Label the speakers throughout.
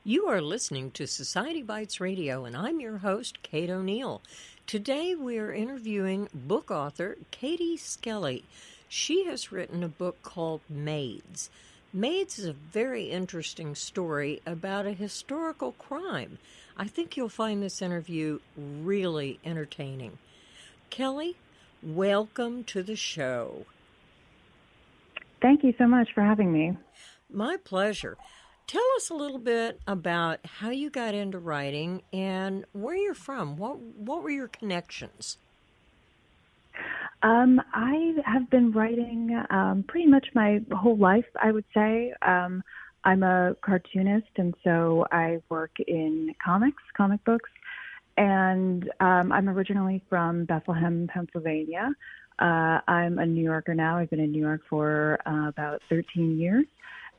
Speaker 1: You are listening to Society Bites Radio, and I'm your host, Kate O'Neill. Today we are interviewing book author Katie SKELLY. She has written a book called MAIDS. MAIDS is a very interesting story about a historical crime. I think you'll find this interview really entertaining. Kelly, welcome to the show.
Speaker 2: Thank you so much for having me.
Speaker 1: My pleasure. Tell us a little bit about how you got into writing and where you're from. What were your connections?
Speaker 2: I have been writing pretty much my whole life, I would say. I'm a cartoonist, and so I work in comic books. And I'm originally from Bethlehem, Pennsylvania. I'm a New Yorker now. I've been in New York for about 13 years.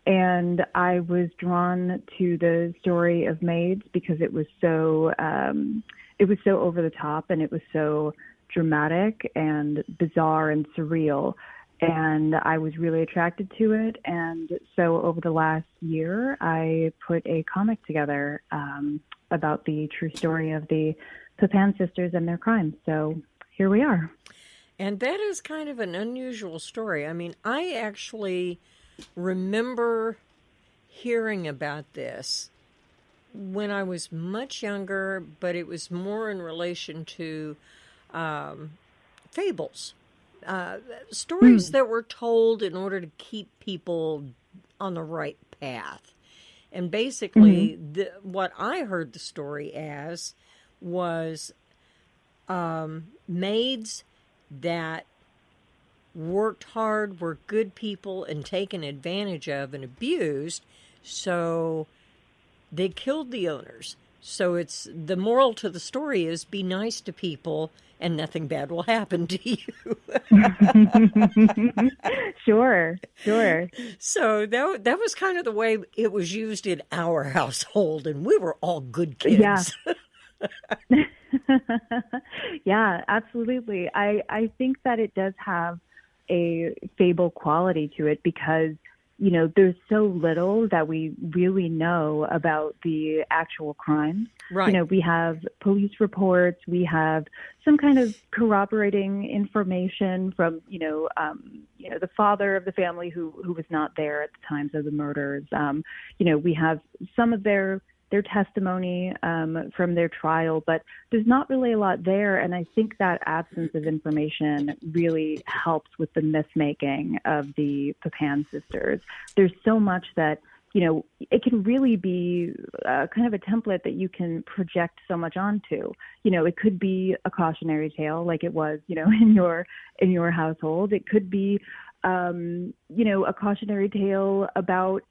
Speaker 2: And I was drawn to the story of MAIDS because it was so over the top, and it was so dramatic and bizarre and surreal. And I was really attracted to it. And so over the last year, I put a comic together about the true story of the Pepin sisters and their crimes. So here we are.
Speaker 1: And that is kind of an unusual story. I mean, I actually remember hearing about this when I was much younger, but it was more in relation to fables, stories that were told in order to keep people on the right path. And basically, what I heard the story as was maids that worked hard, were good people, and taken advantage of and abused, so they killed the owners. So it's the moral to the story is be nice to people and nothing bad will happen to you.
Speaker 2: Sure.
Speaker 1: So that was kind of the way it was used in our household, and we were all good kids.
Speaker 2: Yeah. Yeah, absolutely. I think that it does have a fable quality to it because, you know, there's so little that we really know about the actual crimes.
Speaker 1: Right.
Speaker 2: You know, we have police reports, we have some kind of corroborating information from, the father of the family who was not there at the times of the murders. We have some of their testimony from their trial, but there's not really a lot there. And I think that absence of information really helps with the myth-making of the Pepin sisters. There's so much that, it can really be kind of a template that you can project so much onto. It could be a cautionary tale like it was, in your household. It could be a cautionary tale about,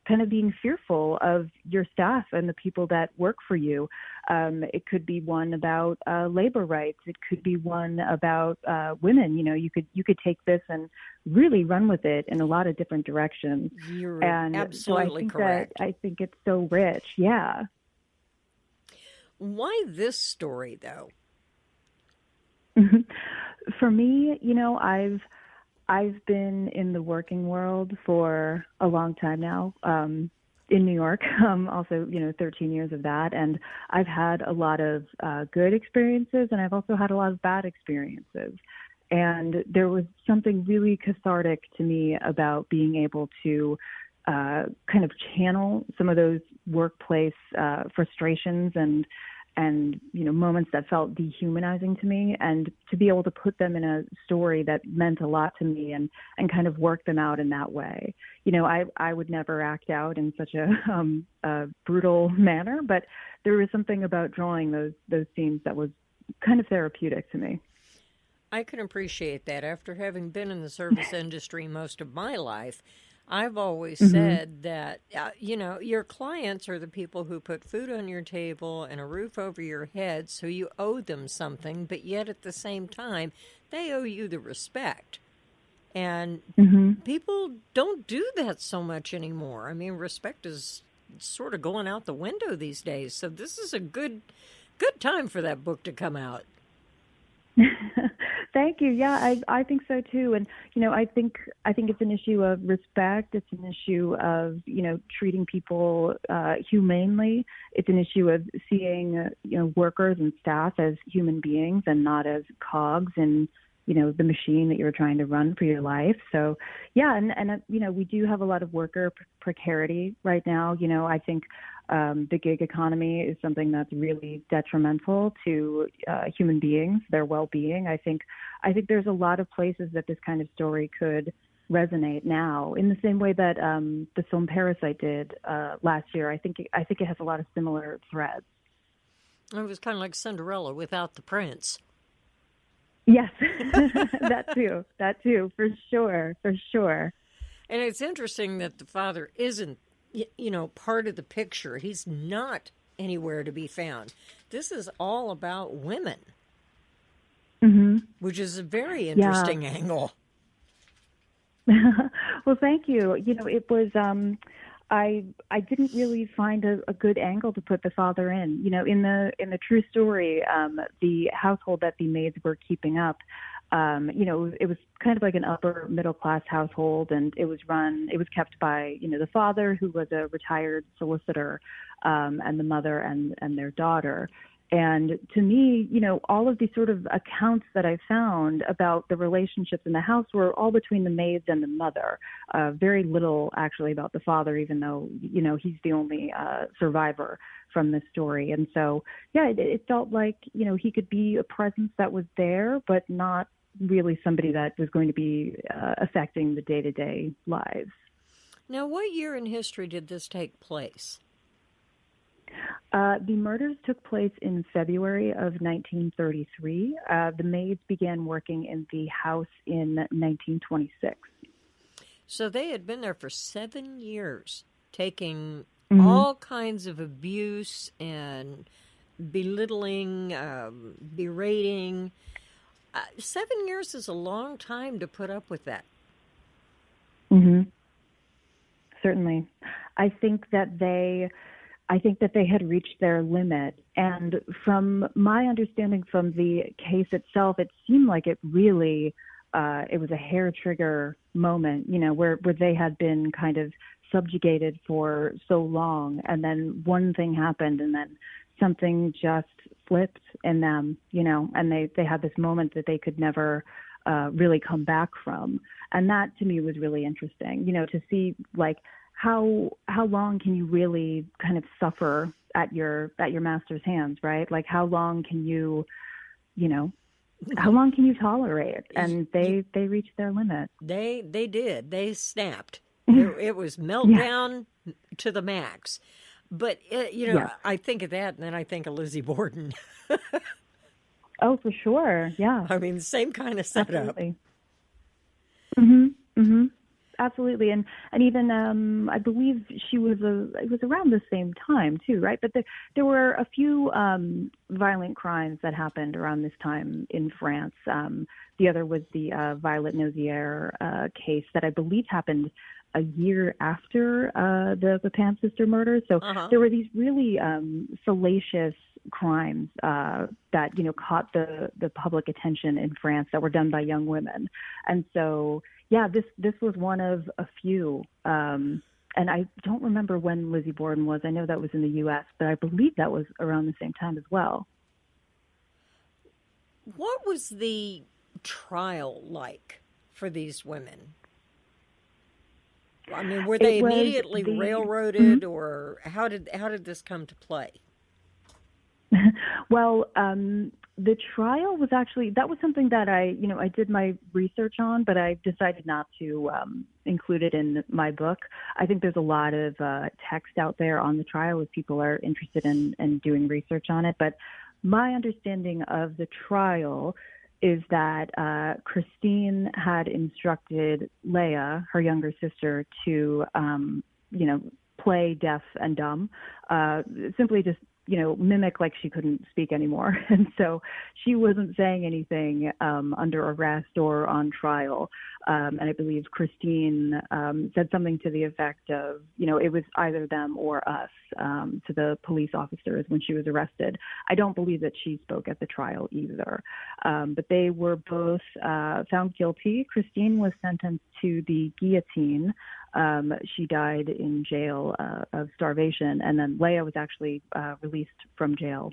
Speaker 2: kind of being fearful of your staff and the people that work for you. It could be one about labor rights. It could be one about women. You could take this and really run with it in a lot of different directions.
Speaker 1: You're absolutely correct.
Speaker 2: I think it's so rich. Yeah.
Speaker 1: Why this story, though?
Speaker 2: For me, I've been in the working world for a long time now, in New York, also, 13 years of that. And I've had a lot of good experiences, and I've also had a lot of bad experiences. And there was something really cathartic to me about being able to kind of channel some of those workplace frustrations and moments that felt dehumanizing to me, and to be able to put them in a story that meant a lot to me and kind of work them out in that way. I would never act out in such a brutal manner, but there was something about drawing those scenes that was kind of therapeutic to me.
Speaker 1: I can appreciate that. After having been in the service industry most of my life, I've always said that, your clients are the people who put food on your table and a roof over your head, so you owe them something, but yet at the same time, they owe you the respect. And people don't do that so much anymore. I mean, respect is sort of going out the window these days, so this is a good time for that book to come out.
Speaker 2: Thank you. Yeah, I think so too. And I think it's an issue of respect. It's an issue of treating people humanely. It's an issue of seeing workers and staff as human beings and not as cogs in the machine that you're trying to run for your life. So yeah, and we do have a lot of worker precarity right now. I think the gig economy is something that's really detrimental to human beings, their well-being. I think there's a lot of places that this kind of story could resonate now, in the same way that the film Parasite did last year. I think it has a lot of similar threads.
Speaker 1: It was kind of like Cinderella without the prince.
Speaker 2: Yes, that too, for sure.
Speaker 1: And it's interesting that the father isn't part of the picture. He's not anywhere to be found. This is all about women, which is a very interesting angle.
Speaker 2: Well, thank you. It was, I didn't really find a good angle to put the father in. In the true story, the household that the maids were keeping up, it was kind of like an upper middle class household, and it was kept by, the father, who was a retired solicitor, and the mother and their daughter. And to me, all of these sort of accounts that I found about the relationships in the house were all between the maids and the mother. Very little actually about the father, even though, he's the only survivor from this story. And so, yeah, it felt like, he could be a presence that was there, but not really somebody that was going to be affecting the day-to-day lives.
Speaker 1: Now, what year in history did this take place?
Speaker 2: The murders took place in February of 1933. The maids began working in the house in 1926.
Speaker 1: So they had been there for 7 years, taking
Speaker 2: Mm-hmm.
Speaker 1: all kinds of abuse and belittling, berating. 7 years is a long time to put up with that.
Speaker 2: Mm-hmm. Certainly. I think that they had reached their limit. And from my understanding from the case itself, it seemed like it really, it was a hair trigger moment, where they had been kind of subjugated for so long. And then one thing happened, and then something just flipped in them, and they had this moment that they could never really come back from. And that to me was really interesting, to see like, how long can you really kind of suffer at your master's hands, right? Like how long can you tolerate? And they reached their limit.
Speaker 1: They did. They snapped. It was meltdown to the max. But I think of that, and then I think of Lizzie Borden.
Speaker 2: Oh, for sure. Yeah.
Speaker 1: I mean, the same kind of setup.
Speaker 2: Absolutely. Mm-hmm. Absolutely, and even I believe it was around the same time too, right? But there were a few violent crimes that happened around this time in France. The other was the Violet Noziere case that I believe happened a year after the Pam sister murders. So there were these really salacious crimes that caught the public attention in France that were done by young women, and so. Yeah, this was one of a few, and I don't remember when Lizzie Borden was. I know that was in the U.S., but I believe that was around the same time as well.
Speaker 1: What was the trial like for these women? I mean, were they immediately railroaded, or how did this come to play?
Speaker 2: Well, the trial was that was something that I did my research on, but I decided not to include it in my book. I think there's a lot of text out there on the trial if people are interested in doing research on it. But my understanding of the trial is that Christine had instructed Leah, her younger sister, to, play deaf and dumb, simply just mimic like she couldn't speak anymore. And so she wasn't saying anything under arrest or on trial. And I believe Christine said something to the effect of, it was either them or us, to the police officers when she was arrested. I don't believe that she spoke at the trial either. But they were both found guilty. Christine was sentenced to the guillotine. She died in jail of starvation, and then Leah was actually released from jail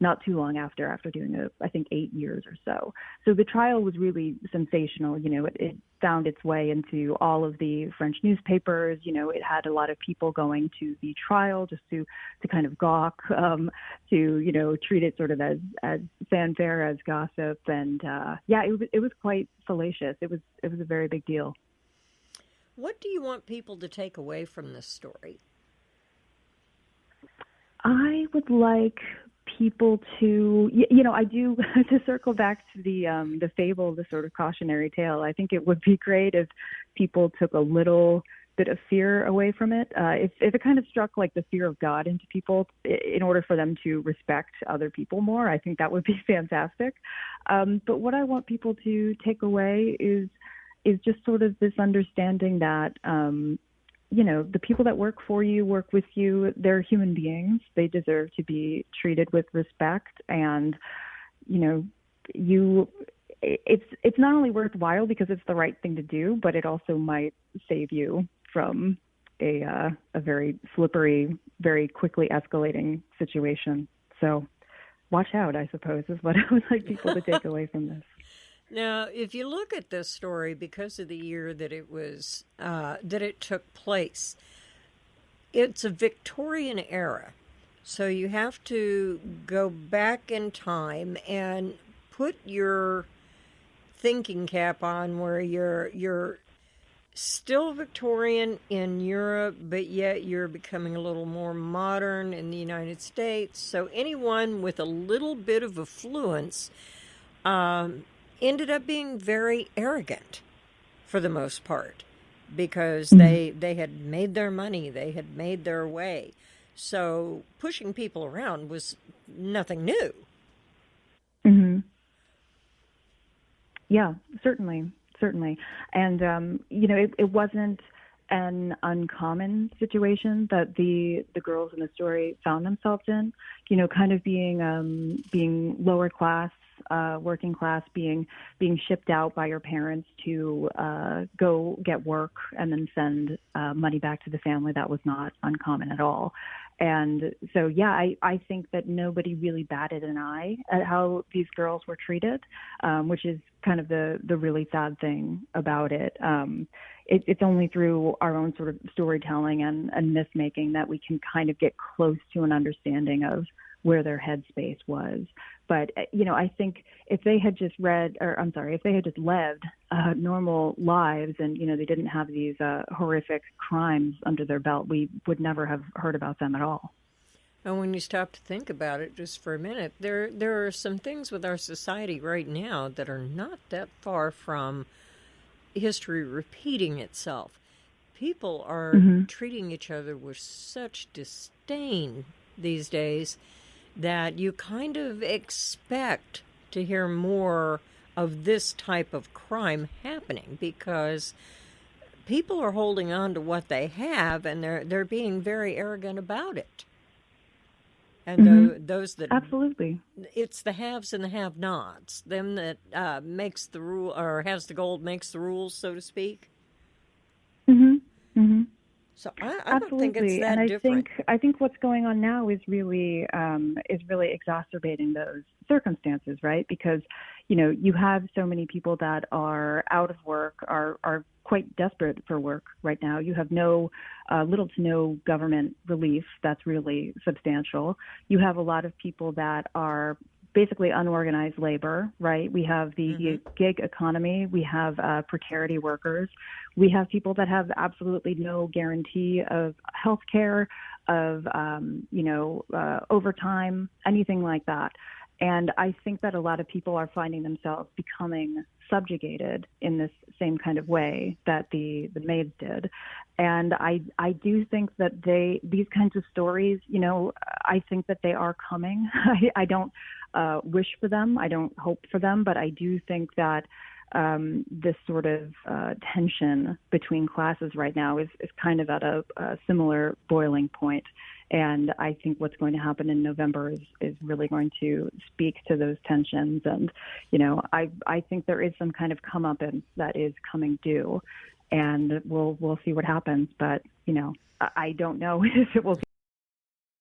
Speaker 2: not too long after doing I think 8 years or so. So the trial was really sensational. It found its way into all of the French newspapers. It had a lot of people going to the trial just to kind of gawk, to treat it sort of as fanfare, as gossip, and it was quite salacious. It was a very big deal.
Speaker 1: What do you want people to take away from this story?
Speaker 2: I would like people to, I do, to circle back to the fable, the sort of cautionary tale. I think it would be great if people took a little bit of fear away from it. If it kind of struck like the fear of God into people in order for them to respect other people more, I think that would be fantastic. But what I want people to take away is just sort of this understanding that, the people that work for you, work with you, they're human beings. They deserve to be treated with respect. And, it's not only worthwhile because it's the right thing to do, but it also might save you from a very slippery, very quickly escalating situation. So watch out, I suppose, is what I would like people to take away from this.
Speaker 1: Now, if you look at this story, because of the year that it took place, it's a Victorian era. So you have to go back in time and put your thinking cap on where you're still Victorian in Europe, but yet you're becoming a little more modern in the United States. So anyone with a little bit of affluence ended up being very arrogant for the most part, because they had made their money, they had made their way. So pushing people around was nothing new.
Speaker 2: Mm-hmm. Yeah, certainly. And, it wasn't an uncommon situation that the girls in the story found themselves in, kind of being lower class, working class, being shipped out by your parents to go get work and then send money back to the family. That was not uncommon at all. And so, I think that nobody really batted an eye at how these girls were treated, which is kind of the really sad thing about it. It's only through our own sort of storytelling and myth-making that we can kind of get close to an understanding of where their headspace was. But, I think if they had just if they had just lived normal lives and, they didn't have these horrific crimes under their belt, we would never have heard about them at all.
Speaker 1: And when you stop to think about it just for a minute, there are some things with our society right now that are not that far from history repeating itself. People are treating each other with such disdain these days that you kind of expect to hear more of this type of crime happening, because people are holding on to what they have and they're being very arrogant about it. And those that
Speaker 2: absolutely,
Speaker 1: it's the haves and the have-nots, them that makes the rule or has the gold makes the rules, so to speak. So I don't think it's that
Speaker 2: and
Speaker 1: different.
Speaker 2: I think what's going on now is really exacerbating those circumstances, right? Because you have so many people that are out of work, are quite desperate for work right now. You have little to no government relief that's really substantial. You have a lot of people that are basically unorganized labor, right? We have the gig economy. We have precarity workers. We have people that have absolutely no guarantee of health care, of, overtime, anything like that. And I think that a lot of people are finding themselves becoming subjugated in this same kind of way that the maids did. And I do think that these kinds of stories, I think that they are coming. I don't wish for them. I don't hope for them. But I do think that this sort of tension between classes right now is kind of at a similar boiling point. And I think what's going to happen in November is really going to speak to those tensions. And, I think there is some kind of comeuppance that is coming due. And we'll see what happens. But, I don't know if it will